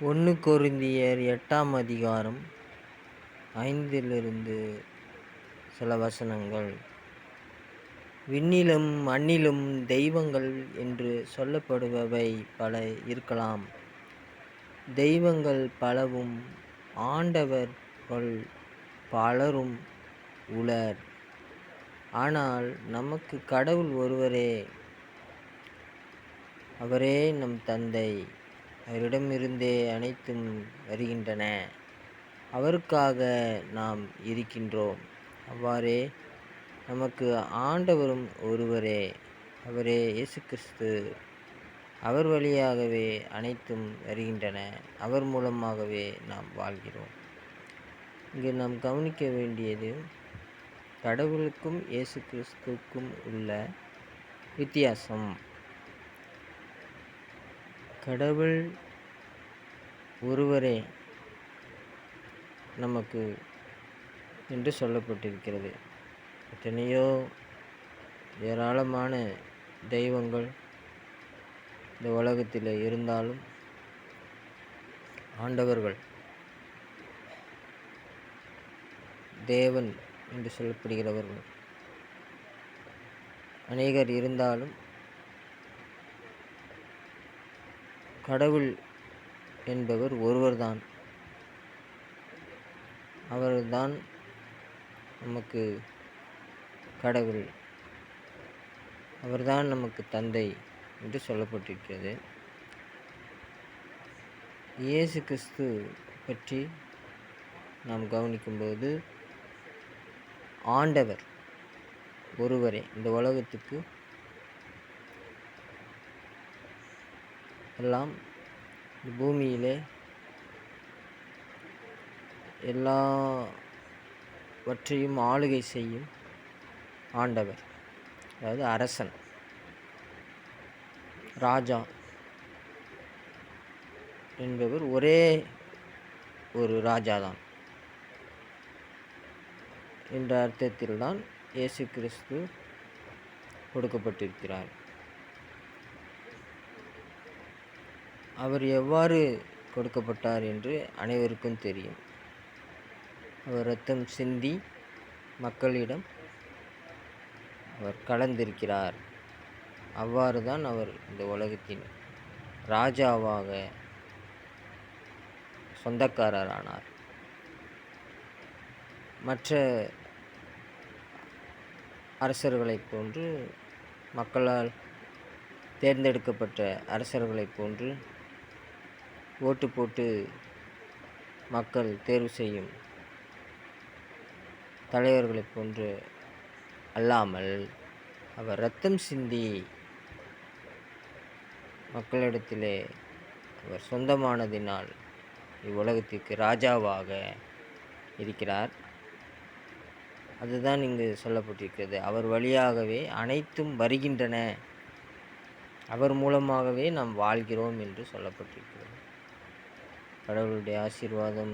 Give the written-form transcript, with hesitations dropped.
1 கொரிந்தியர் 8ஆம் அதிகாரம் 5 சில வசனங்கள். விண்ணிலும் மண்ணிலும் தெய்வங்கள் என்று சொல்லப்படுபவை பல இருக்கலாம். தெய்வங்கள் பலவும் ஆண்டவர்கள் பலரும் உளர். ஆனால் நமக்கு கடவுள் ஒருவரே. அவரே நம் தந்தை. அவரிடமிருந்தே அனைத்தும் வருகின்றன. அவருக்காக நாம் இருக்கின்றோம். அவ்வாறே நமக்கு ஆண்டவரும் ஒருவரே. அவரே இயேசு கிறிஸ்து. அவர் வழியாகவே அனைத்தும் வருகின்றன. அவர் மூலமாகவே நாம் வாழ்கிறோம். இங்கு நாம் கவனிக்க வேண்டியது கடவுளுக்கும் இயேசு கிறிஸ்துவுக்கும் உள்ள வித்தியாசம். கடவுள் ஒருவரே நமக்கு என்று சொல்லப்பட்டிருக்கிறது. எத்தனையோ ஏராளமான தெய்வங்கள் இந்த உலகத்தில் இருந்தாலும் ஆண்டவர்கள் தேவன் என்று சொல்லப்படுகிறவர்கள் அநேகர் இருந்தாலும் கடவுள் என்பவர் ஒருவர்தான். அவர்தான் நமக்கு கடவுள். அவர்தான் நமக்கு தந்தை என்று சொல்லப்பட்டிருக்கிறது. இயேசு கிறிஸ்து பற்றி நாம் கவனிக்கும்போது ஆண்டவர் ஒருவரே. இந்த உலகத்துக்கு எல்லாம் பூமியிலே எல்லாவற்றையும் ஆளுகை செய்யும் ஆண்டவர், அதாவது அரசன், ராஜா என்பவர் ஒரே ஒரு ராஜாதான் என்ற அர்த்தத்தில்தான் இயேசு கிறிஸ்து கொடுக்கப்பட்டிருக்கிறார். அவர் எவ்வாறு கொடுக்கப்பட்டார் என்று அனைவருக்கும் தெரியும். அவர் இரத்தம் சிந்தி மக்களிடம் அவர் கலந்திருக்கிறார். அவ்வாறு தான் அவர் இந்த உலகத்தின் ராஜாவாக சொந்தக்காரரானார். மற்ற அரசர்களைப் போன்று, மக்களால் தேர்ந்தெடுக்கப்பட்ட அரசர்களைப் போன்று ஓட்டு போட்டு மக்கள் தேர்வு செய்யும் தலைவர்களைப் போன்று அல்லாமல், அவர் இரத்தம் சிந்தி மக்களிடத்திலே அவர் சொந்தமானதினால் இவ்வுலகத்திற்கு ராஜாவாக இருக்கிறார். அதுதான் இங்கு சொல்லப்பட்டிருக்கிறது. அவர் வழியாகவே அனைத்தும் வருகின்றன. அவர் மூலமாகவே நாம் வாழ்கிறோம் என்று சொல்லப்பட்டிருக்கிறது. கடவுளுடைய ஆசீர்வாதம்